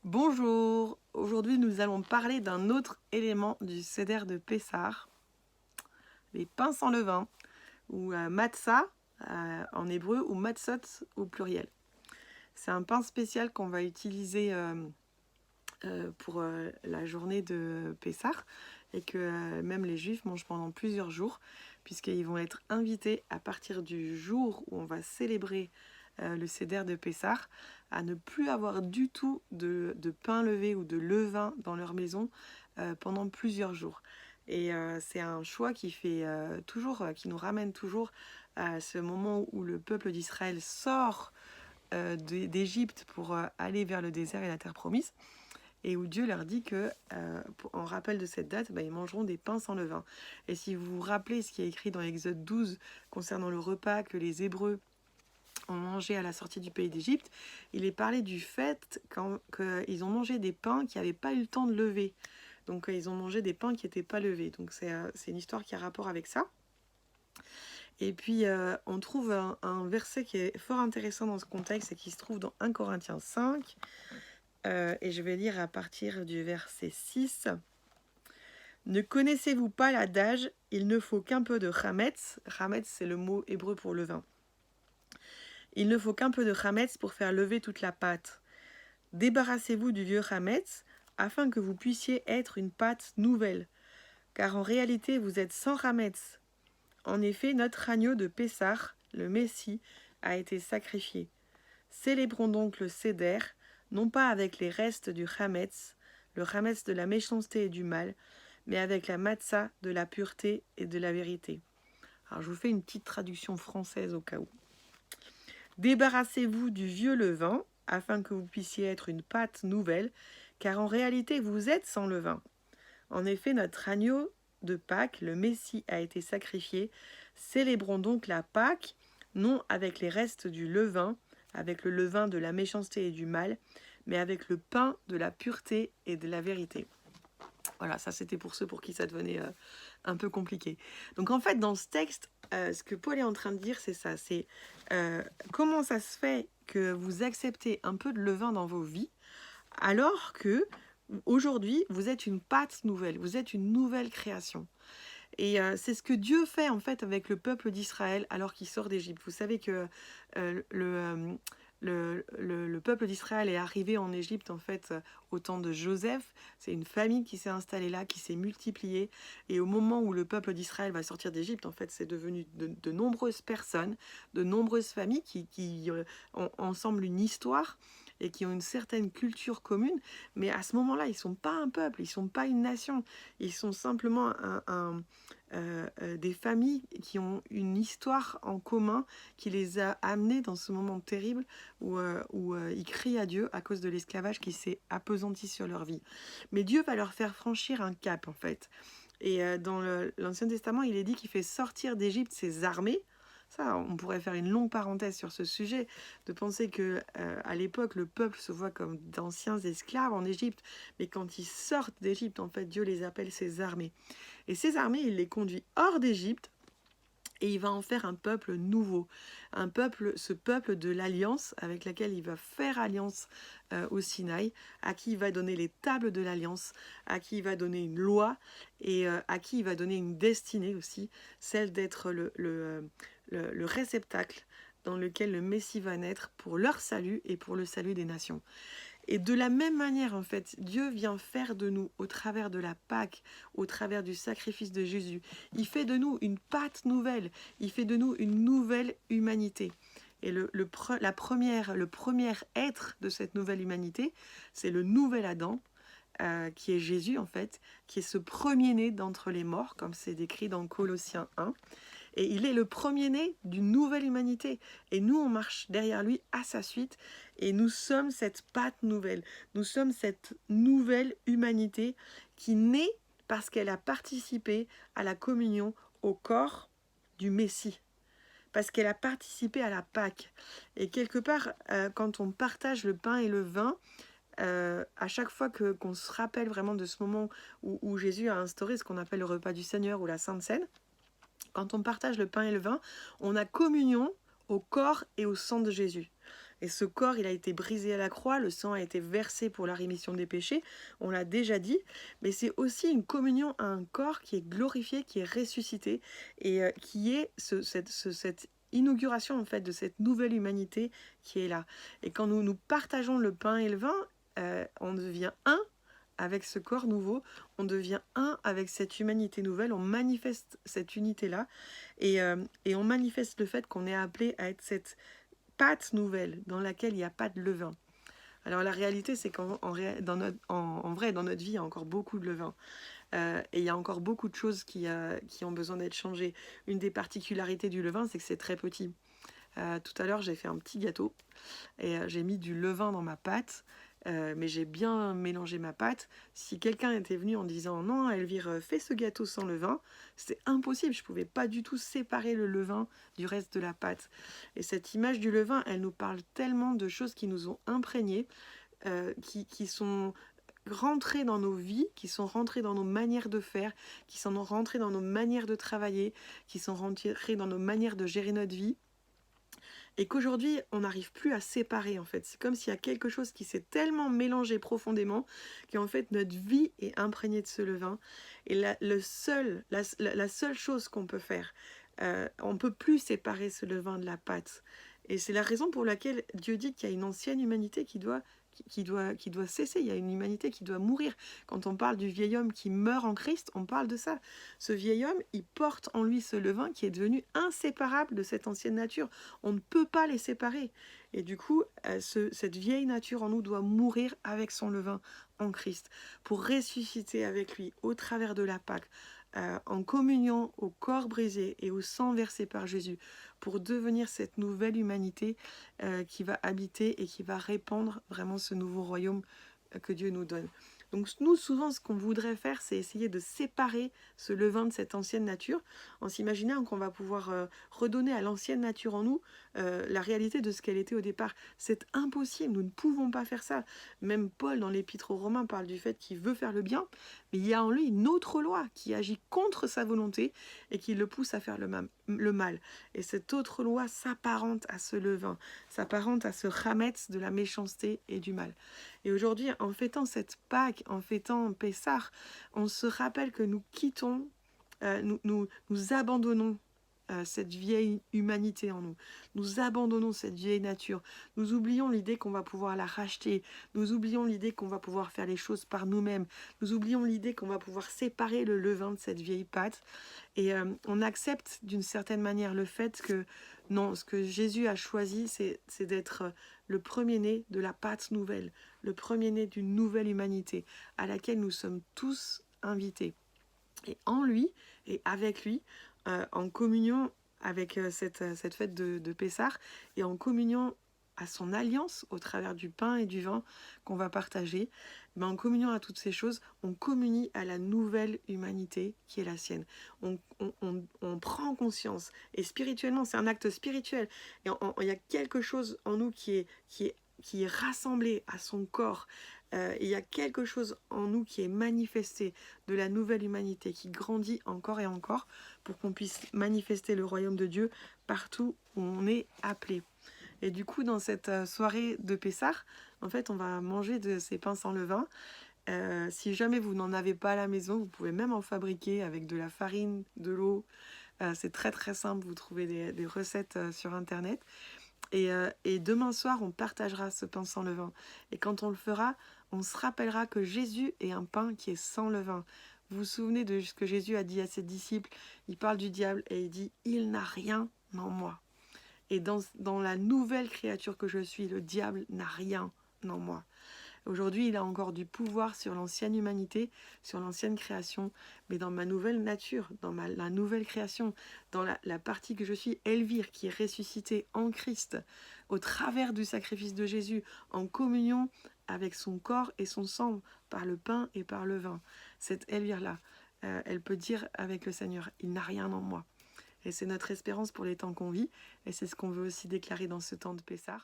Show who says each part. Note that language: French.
Speaker 1: Bonjour, aujourd'hui nous allons parler d'un autre élément du Seder de Pessah, les pains sans levain, ou matzah en hébreu, ou matzot au pluriel. C'est un pain spécial qu'on va utiliser pour la journée de Pessah et que même les Juifs mangent pendant plusieurs jours, puisqu'ils vont être invités à partir du jour où on va célébrer le Seder de Pessah à ne plus avoir du tout de pain levé ou de levain dans leur maison pendant plusieurs jours. Et c'est un choix qui fait qui nous ramène toujours à ce moment où le peuple d'Israël sort d'Égypte pour aller vers le désert et la terre promise, et où Dieu leur dit que, en rappel de cette date, ils mangeront des pains sans levain. Et si vous vous rappelez ce qui est écrit dans Exode 12 concernant le repas que les Hébreux ont mangé à la sortie du pays d'Égypte, il est parlé du fait qu'ils ont mangé des pains qui n'avaient pas eu le temps de lever. Donc ils ont mangé des pains qui n'étaient pas levés. Donc c'est une histoire qui a rapport avec ça. Et puis on trouve un verset qui est fort intéressant dans ce contexte et qui se trouve dans 1 Corinthiens 5. Et je vais lire à partir du verset 6. Ne connaissez-vous pas l'adage « Il ne faut qu'un peu de chametz » Chametz, c'est le mot hébreu pour levain. Il ne faut qu'un peu de chametz pour faire lever toute la pâte. Débarrassez-vous du vieux chametz afin que vous puissiez être une pâte nouvelle. Car en réalité, vous êtes sans chametz. En effet, notre agneau de Pessah, le Messie, a été sacrifié. Célébrons donc le Seder, non pas avec les restes du chametz, le chametz de la méchanceté et du mal, mais avec la matzah de la pureté et de la vérité. Alors je vous fais une petite traduction française au cas où. Débarrassez-vous du vieux levain, afin que vous puissiez être une pâte nouvelle, car en réalité vous êtes sans levain. En effet, notre agneau de Pâques, le Messie, a été sacrifié. Célébrons donc la Pâque, non avec les restes du levain, avec le levain de la méchanceté et du mal, mais avec le pain de la pureté et de la vérité. Voilà, ça c'était pour ceux pour qui ça devenait un peu compliqué. Donc en fait, dans ce texte, ce que Paul est en train de dire, c'est ça. C'est comment ça se fait que vous acceptez un peu de levain dans vos vies, alors que aujourd'hui, vous êtes une pâte nouvelle, vous êtes une nouvelle création. Et c'est ce que Dieu fait en fait avec le peuple d'Israël alors qu'il sort d'Égypte. Vous savez que le peuple d'Israël est arrivé en Égypte en fait au temps de Joseph. C'est une famille qui s'est installée là, qui s'est multipliée. Et au moment où le peuple d'Israël va sortir d'Égypte, en fait, c'est devenu de nombreuses personnes, de nombreuses familles qui ont ensemble une histoire et qui ont une certaine culture commune. Mais à ce moment-là, ils ne sont pas un peuple, ils ne sont pas une nation. Ils sont simplement des familles qui ont une histoire en commun qui les a amenés dans ce moment terrible où ils crient à Dieu à cause de l'esclavage qui s'est appesanti sur leur vie. Mais Dieu va leur faire franchir un cap en fait. Et dans l'Ancien Testament, il est dit qu'il fait sortir d'Égypte ses armées. Ça, on pourrait faire une longue parenthèse sur ce sujet, de penser que à l'époque, le peuple se voit comme d'anciens esclaves en Égypte, mais quand ils sortent d'Égypte, en fait, Dieu les appelle ses armées. Et ces armées, il les conduit hors d'Égypte, et il va en faire un peuple nouveau, ce peuple de l'alliance avec laquelle il va faire alliance au Sinaï, à qui il va donner les tables de l'alliance, à qui il va donner une loi et à qui il va donner une destinée aussi, celle d'être le réceptacle dans lequel le Messie va naître pour leur salut et pour le salut des nations. Et de la même manière, en fait, Dieu vient faire de nous, au travers de la Pâque, au travers du sacrifice de Jésus, il fait de nous une pâte nouvelle, il fait de nous une nouvelle humanité. Et le premier être de cette nouvelle humanité, c'est le nouvel Adam, qui est Jésus, en fait, qui est ce premier-né d'entre les morts, comme c'est décrit dans Colossiens 1. Et il est le premier-né d'une nouvelle humanité. Et nous, on marche derrière lui à sa suite. Et nous sommes cette pâte nouvelle. Nous sommes cette nouvelle humanité qui naît parce qu'elle a participé à la communion au corps du Messie. Parce qu'elle a participé à la Pâque. Et quelque part, quand on partage le pain et le vin, à chaque fois qu'on se rappelle vraiment de ce moment où Jésus a instauré ce qu'on appelle le repas du Seigneur ou la Sainte Seine, quand on partage le pain et le vin, on a communion au corps et au sang de Jésus. Et ce corps, il a été brisé à la croix, le sang a été versé pour la rémission des péchés, on l'a déjà dit, mais c'est aussi une communion à un corps qui est glorifié, qui est ressuscité, et qui est cette inauguration en fait de cette nouvelle humanité qui est là. Et quand nous partageons le pain et le vin, on devient un avec ce corps nouveau, on devient un avec cette humanité nouvelle, on manifeste cette unité-là, et on manifeste le fait qu'on est appelé à être cette pâte nouvelle dans laquelle il n'y a pas de levain. Alors la réalité, c'est en vrai, dans notre vie, il y a encore beaucoup de levain. Et il y a encore beaucoup de choses qui ont besoin d'être changées. Une des particularités du levain, c'est que c'est très petit. Tout à l'heure, j'ai fait un petit gâteau et j'ai mis du levain dans ma pâte, mais j'ai bien mélangé ma pâte. Si quelqu'un était venu en disant non, Elvire, fais ce gâteau sans levain, c'était impossible. Je ne pouvais pas du tout séparer le levain du reste de la pâte. Et cette image du levain, elle nous parle tellement de choses qui nous ont imprégnées, qui sont rentrées dans nos vies, qui sont rentrées dans nos manières de faire, qui sont rentrées dans nos manières de travailler, qui sont rentrées dans nos manières de gérer notre vie. Et qu'aujourd'hui, on n'arrive plus à séparer, en fait. C'est comme s'il y a quelque chose qui s'est tellement mélangé profondément qu'en fait, notre vie est imprégnée de ce levain. Et la seule chose qu'on peut faire, on ne peut plus séparer ce levain de la pâte. Et c'est la raison pour laquelle Dieu dit qu'il y a une ancienne humanité qui doit cesser, il y a une humanité qui doit mourir. Quand on parle du vieil homme qui meurt en Christ, on parle de ça. Ce vieil homme, il porte en lui ce levain qui est devenu inséparable de cette ancienne nature. On ne peut pas les séparer. Et du coup, cette vieille nature en nous doit mourir avec son levain en Christ pour ressusciter avec lui au travers de la Pâque, en communion au corps brisé et au sang versé par Jésus, pour devenir cette nouvelle humanité qui va habiter et qui va répandre vraiment ce nouveau royaume que Dieu nous donne. Donc nous, souvent, ce qu'on voudrait faire, c'est essayer de séparer ce levain de cette ancienne nature, en s'imaginant qu'on va pouvoir redonner à l'ancienne nature en nous la réalité de ce qu'elle était au départ. C'est impossible, nous ne pouvons pas faire ça. Même Paul, dans l'Épître aux Romains, parle du fait qu'il veut faire le bien, mais il y a en lui une autre loi qui agit contre sa volonté et qui le pousse à faire le mal. Et cette autre loi s'apparente à ce levain, s'apparente à ce chametz de la méchanceté et du mal. Et aujourd'hui, en fêtant cette Pâque, en fêtant Pessah, on se rappelle que nous quittons, nous abandonnons cette vieille humanité en nous. Nous abandonnons cette vieille nature. Nous oublions l'idée qu'on va pouvoir la racheter. Nous oublions l'idée qu'on va pouvoir faire les choses par nous-mêmes. Nous oublions l'idée qu'on va pouvoir séparer le levain de cette vieille pâte. Et on accepte d'une certaine manière le fait que non, ce que Jésus a choisi, c'est d'être le premier-né de la pâte nouvelle, le premier-né d'une nouvelle humanité à laquelle nous sommes tous invités. Et en lui et avec lui, en communion avec cette fête de Pessah, et en communion à son alliance au travers du pain et du vin qu'on va partager, mais en communion à toutes ces choses, on communie à la nouvelle humanité qui est la sienne. On prend conscience, et spirituellement, c'est un acte spirituel, et il y a quelque chose en nous qui est rassemblé à son corps. Il y a quelque chose en nous qui est manifesté de la nouvelle humanité, qui grandit encore et encore pour qu'on puisse manifester le royaume de Dieu partout où on est appelé. Et du coup, dans cette soirée de Pessah, en fait, on va manger de ces pains sans levain. Si jamais vous n'en avez pas à la maison, vous pouvez même en fabriquer avec de la farine, de l'eau. C'est très très simple, vous trouvez des recettes sur Internet. Et demain soir, on partagera ce pain sans levain. Et quand on le fera, on se rappellera que Jésus est un pain qui est sans levain. Vous vous souvenez de ce que Jésus a dit à ses disciples? Il parle du diable et il dit « Il n'a rien en moi ». Et dans la nouvelle créature que je suis, le diable n'a rien en moi. Aujourd'hui, il a encore du pouvoir sur l'ancienne humanité, sur l'ancienne création, mais dans ma nouvelle nature, dans la nouvelle création, dans la partie que je suis, Elvire, qui est ressuscitée en Christ, au travers du sacrifice de Jésus, en communion avec son corps et son sang, par le pain et par le vin. Cette Elvire-là, elle peut dire avec le Seigneur, il n'a rien en moi. Et c'est notre espérance pour les temps qu'on vit, et c'est ce qu'on veut aussi déclarer dans ce temps de Pessah.